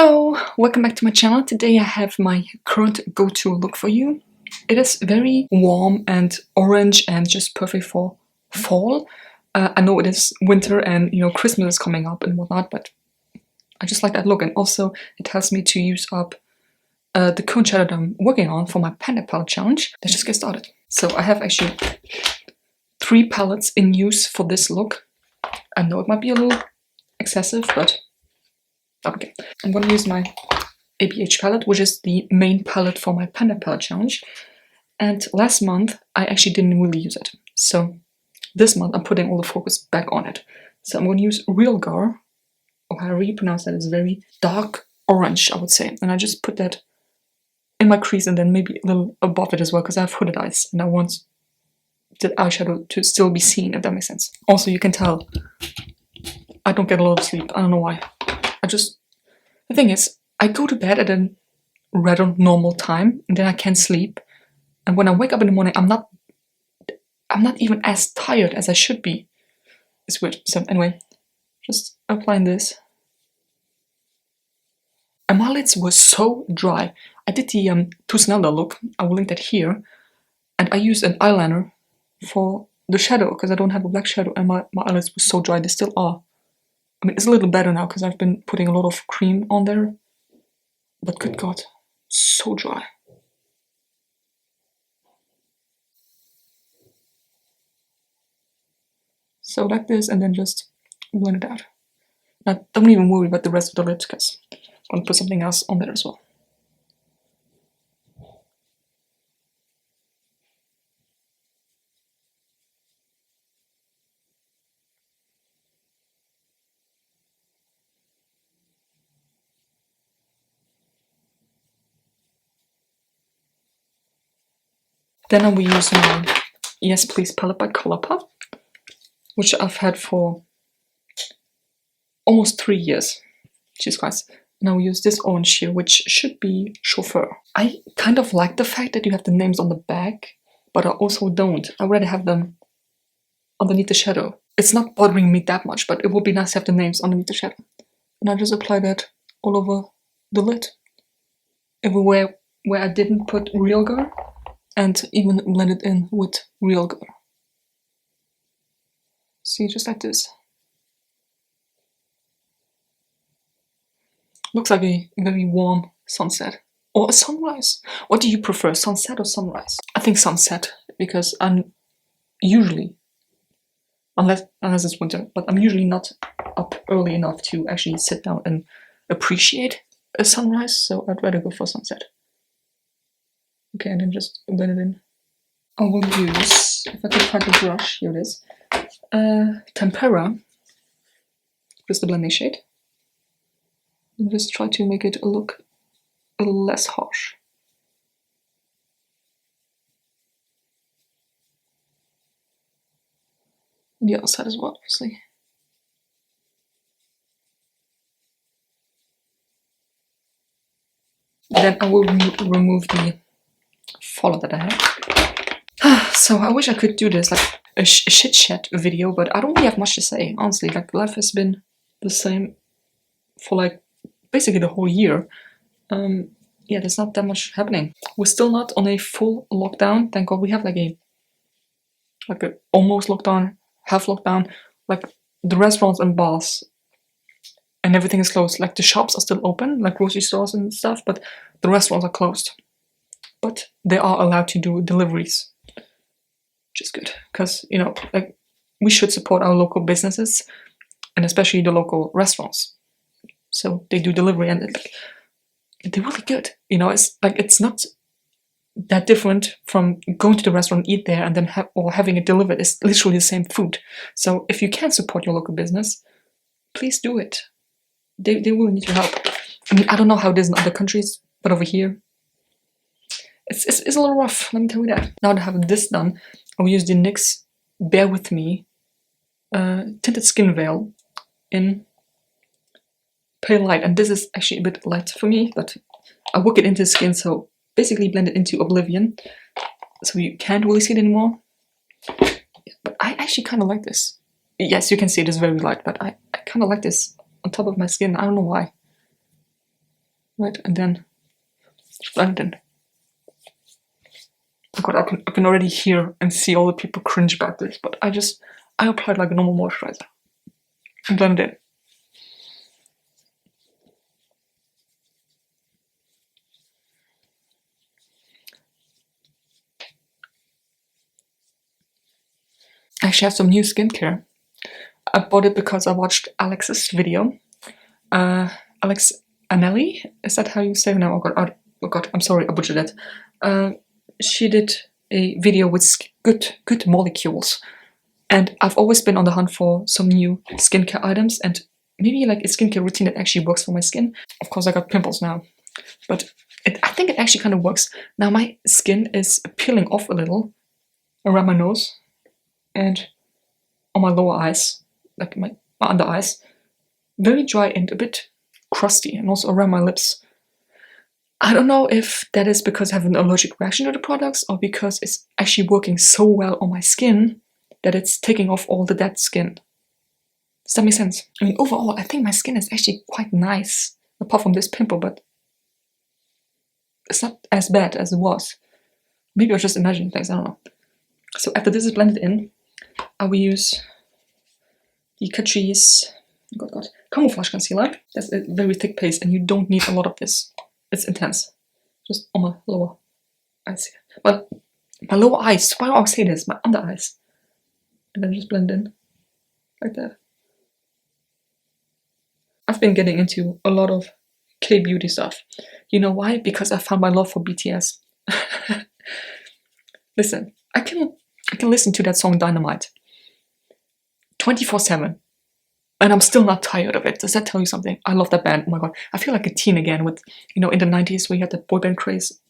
Hello, welcome back to my channel. Today I have my current go-to look for you. It is very warm and orange and just perfect for fall. I know it is winter and Christmas is coming up and whatnot, but I just like that look, and also it helps me to use up the current shadow that I'm working on for my Panda palette challenge. Let's just get started. So I have actually 3 palettes in use for this look. I know it might be a little excessive, but okay. I'm going to use my ABH palette, which is the main palette for my Panda palette challenge. And last month, I actually didn't really use it. So this month, I'm putting all the focus back on it. So I'm going to use Real Gar, or how I really pronounce that, is very dark orange, I would say. And I just put that in my crease and then maybe a little above it as well, because I have hooded eyes and I want the eyeshadow to still be seen, if that makes sense. Also, you can tell I don't get a lot of sleep. I don't know why. The thing is, I go to bed at a rather normal time and then I can't sleep. And when I wake up in the morning, I'm not even as tired as I should be. It's weird. So anyway, just applying this. And my lids were so dry. I did the Tusnelda look. I will link that here. And I used an eyeliner for the shadow because I don't have a black shadow and my eyelids were so dry. They still are. I mean, it's a little better now because I've been putting a lot of cream on there. But good God, so dry. So like this, and then just blend it out. Now, don't even worry about the rest of the lids because I'm going to put something else on there as well. Then I will use my Yes Please palette by Colourpop, which I've had for almost 3 years. Jesus Christ. Now we use this orange here, which should be Chauffeur. I kind of like the fact that you have the names on the back, but I also don't. I'd rather have them underneath the shadow. It's not bothering me that much, but it would be nice to have the names underneath the shadow. And I just apply that all over the lid. Everywhere where I didn't put Real Gar, and even blend it in with Real Gar. See, just like this. Looks like a very warm sunset. Or a sunrise. What do you prefer, sunset or sunrise? I think sunset, because I'm usually, unless it's winter, but I'm usually not up early enough to actually sit down and appreciate a sunrise, so I'd rather go for sunset. Okay, and then just blend it in. I will use, if I can find the brush, here it is, Tempera, just the blending shade. And just try to make it look a little less harsh. And the other side as well, obviously. Then I will remove the follow that I have. So I wish I could do this like a chit chat video, but I don't really have much to say, honestly. Like, life has been the same for like basically the whole year. Yeah, there's not that much happening. We're still not on a full lockdown, thank God. We have like a almost lockdown, half lockdown. Like, the restaurants and bars and everything is closed. Like, the shops are still open, like grocery stores and stuff, but the restaurants are closed. But they are allowed to do deliveries, which is good, because like, we should support our local businesses and especially the local restaurants. So they do delivery and they're really good. It's like, it's not that different from going to the restaurant, eat there, and then having it delivered. It's literally the same food. So if you can support your local business, please do it. They really need your help. I mean, I don't know how it is in other countries, but over here, it's a little rough, let me tell you that. Now that I have this done, I will use the NYX Bear With Me Tinted Skin Veil in Pale Light. And this is actually a bit light for me, but I work it into the skin, so basically blend it into Oblivion, so you can't really see it anymore. But I actually kind of like this. Yes, you can see it is very light, but I kind of like this on top of my skin. I don't know why. right? And then just blend it in. Oh God, I can already hear and see all the people cringe about this, but I applied like a normal moisturizer and blend it in. I actually have some new skincare. I bought it because I watched Alex's video. Alex Anelli, is that how you say her name? Oh God, I'm sorry, I butchered it. She did a video with good molecules, and I've always been on the hunt for some new skincare items and maybe like a skincare routine that actually works for my skin. Of course, I got pimples now, but I think it actually kind of works. Now my skin is peeling off a little around my nose and on my lower eyes, like my under eyes, very dry and a bit crusty, and also around my lips. I don't know if that is because I have an allergic reaction to the products or because it's actually working so well on my skin that it's taking off all the dead skin. Does that make sense? I mean, overall, I think my skin is actually quite nice, apart from this pimple, but it's not as bad as it was. Maybe I was just imagining things, I don't know. So after this is blended in, I will use the Catrice Camouflage Concealer. That's a very thick paste, and you don't need a lot of this. It's intense. Just on my lower eyes here. But my lower eyes, why do I always say this? My under eyes. And then just blend in. Like that. I've been getting into a lot of K-beauty stuff. You know why? Because I found my love for BTS. Listen, I can listen to that song Dynamite 24/7. And I'm still not tired of it. Does that tell you something? I love that band. Oh my God. I feel like a teen again with, you know, in the 90s where you had that boy band craze.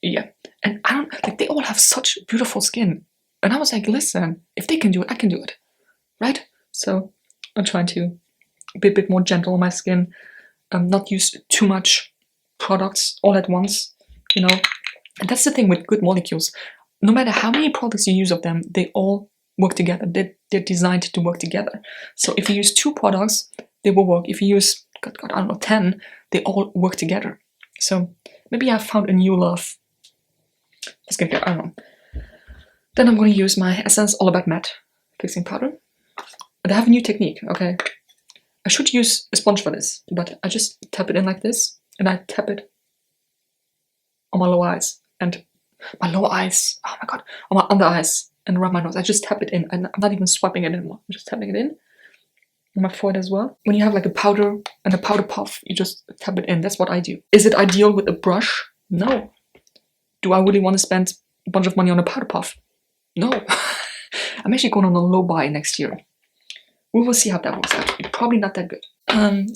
Yeah. And I don't, like, they all have such beautiful skin. And I was like, listen, if they can do it, I can do it. Right? So I'm trying to be a bit more gentle on my skin. Not use too much products all at once, you know. And that's the thing with good molecules. No matter how many products you use of them, they all work together. They're designed to work together. So if you use 2 products, they will work. If you use, I don't know, 10, they all work together. So maybe I've found a new love for skincare, I don't know. Then I'm going to use my Essence All About Matte fixing powder. But I have a new technique, okay? I should use a sponge for this, but I just tap it in like this, and I tap it on my lower eyes, and my lower eyes, oh my God, on my under eyes, and around my nose. I just tap it in, and I'm not even swiping it anymore. I'm just tapping it in on my forehead as well. When you have like a powder and a powder puff, you just tap it in. That's what I do. Is it ideal with a brush? No. Do I really want to spend a bunch of money on a powder puff? No. I'm actually going on a low buy next year. We will see how that works out. It's probably not that good.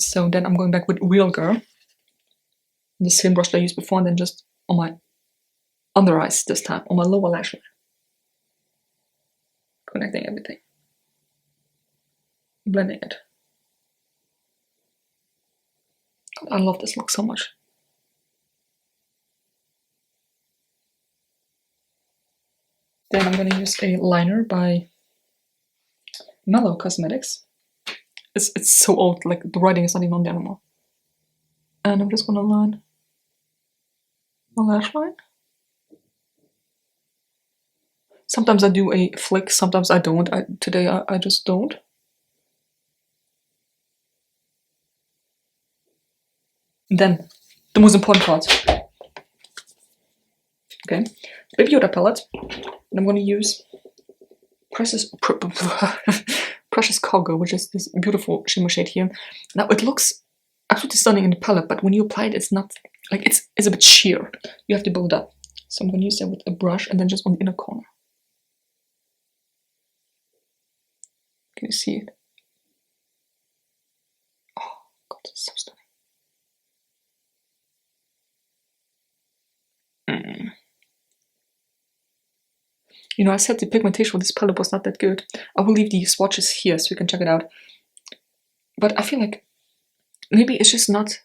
So then I'm going back with Real Girl, the same brush that I used before, and then just on my under eyes this time, on my lower lash line. Connecting everything. Blending it. God, I love this look so much. Then I'm going to use a liner by Mellow Cosmetics. It's so old, like the writing is not even on there anymore. And I'm just going to line my lash line. Sometimes I do a flick, sometimes I don't. Today I just don't. Then, the most important part. Okay, Baby Yoda palette. And I'm going to use Precious Cargo, which is this beautiful shimmer shade here. Now, it looks absolutely stunning in the palette, but when you apply it, it's not, like, it's a bit sheer. You have to build it up. So I'm going to use that with a brush and then just on the inner corner. Can you see it? Oh, God, it's so stunning. You know, I said the pigmentation for this palette was not that good. I will leave the swatches here so you can check it out. But I feel like maybe it's just not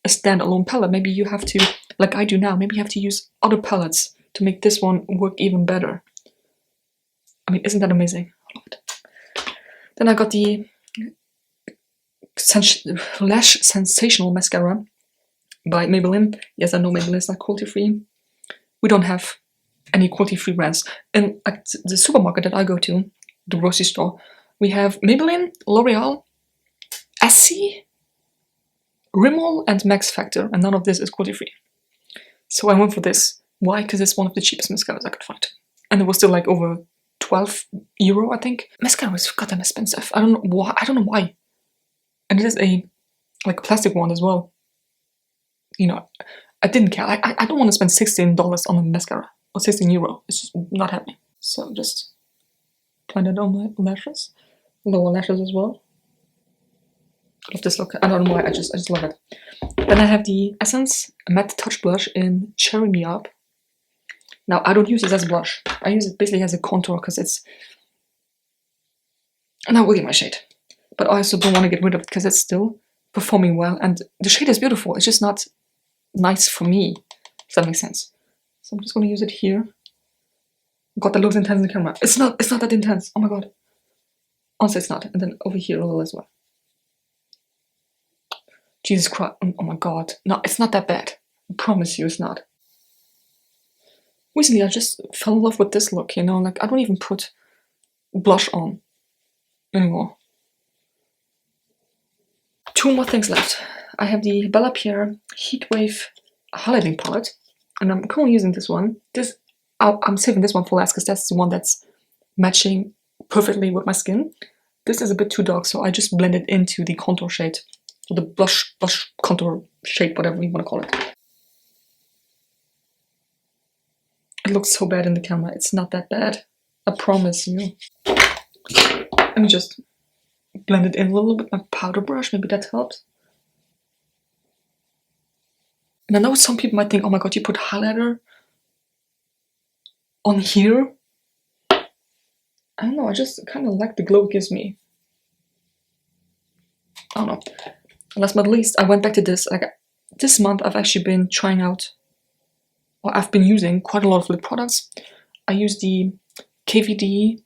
a standalone palette. Maybe you have to, like I do now, maybe you have to use other palettes to make this one work even better. I mean, isn't that amazing? I love it. Then I got the Lash Sensational Mascara by Maybelline. Yes, I know Maybelline is not cruelty-free. We don't have any cruelty-free brands. And at the supermarket that I go to, the grocery store, we have Maybelline, L'Oreal, Essie, Rimmel, and Max Factor, and none of this is cruelty-free. So I went for this. Why? Because it's one of the cheapest mascaras I could find. And it was still like over 12 euro, I think. Mascara is goddamn expensive. I don't know why. And it is a like plastic one as well. You know, I didn't care. I don't want to spend $16 on a mascara or 16 euro. It's just not happening. So just blend it on my lashes, lower lashes as well. I love this look. I don't know why. I just love it. Then I have the Essence Matte Touch Blush in Cherry Me Up. Now I don't use it as a blush. I use it basically as a contour because it's not really my shade. But I also don't want to get rid of it because it's still performing well, and the shade is beautiful. It's just not nice for me, if that makes sense. So I'm just going to use it here. God, that looks intense in the camera. It's not that intense. Oh my god. Honestly, it's not. And then over here a little as well. Jesus Christ. Oh my god. No, it's not that bad. I promise you it's not. Recently, I just fell in love with this look, you know? Like, I don't even put blush on anymore. Two more things left. I have the Bella Pierre Heatwave highlighting palette, and I'm currently using this one. I'm saving this one for last because that's the one that's matching perfectly with my skin. This is a bit too dark, so I just blend it into the contour shade, or the blush contour shade, whatever you want to call it. It looks so bad in the camera. It's not that bad. I promise you. Let me just blend it in a little bit with my powder brush. Maybe that helps. And I know some people might think, oh my god, you put highlighter on here? I don't know, I just kind of like the glow it gives me. I don't know. Last but not least, I went back to this. Like, this month I've actually been trying out, or I've been using quite a lot of lip products. I use the KVD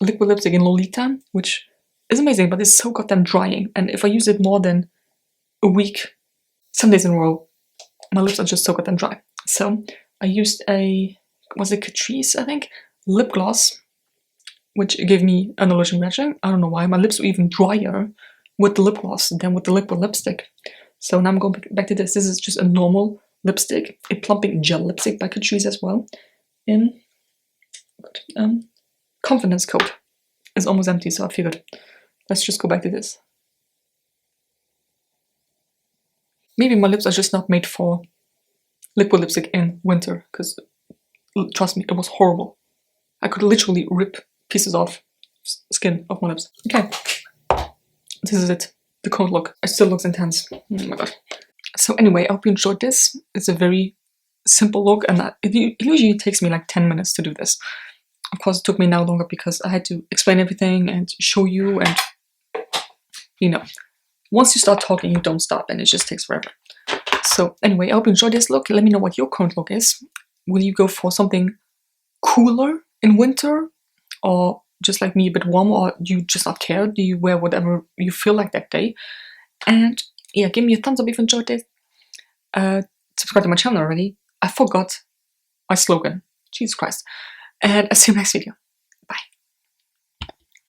liquid lipstick in Lolita, which is amazing, but it's so goddamn drying. And if I use it more than a week, some days in a row, my lips are just so goddamn dry. So I used a, was it Catrice, I think, lip gloss, which gave me an allergic reaction. I don't know why. My lips were even drier with the lip gloss than with the liquid lipstick. So now I'm going back to this. This is just a normal lipstick, a plumping gel lipstick by Catrice as well, in Confidence Coat. It's almost empty, so I figured let's just go back to this. Maybe my lips are just not made for liquid lipstick in winter, because trust me, it was horrible. I could literally rip pieces off skin off my lips. Okay, this is it. The coat look. It still looks intense. Oh my god. So anyway, I hope you enjoyed this. It's a very simple look, and it usually takes me like 10 minutes to do this. Of course, it took me now longer because I had to explain everything and show you, and you know, once you start talking, you don't stop, and it just takes forever. So anyway, I hope you enjoyed this look. Let me know what your current look is. Will you go for something cooler in winter, or just like me, a bit warmer, or do you just not care? Do you wear whatever you feel like that day? And yeah, give me a thumbs up if you enjoyed it. Subscribe to my channel already. I forgot my slogan. Jesus Christ. And I'll see you next video.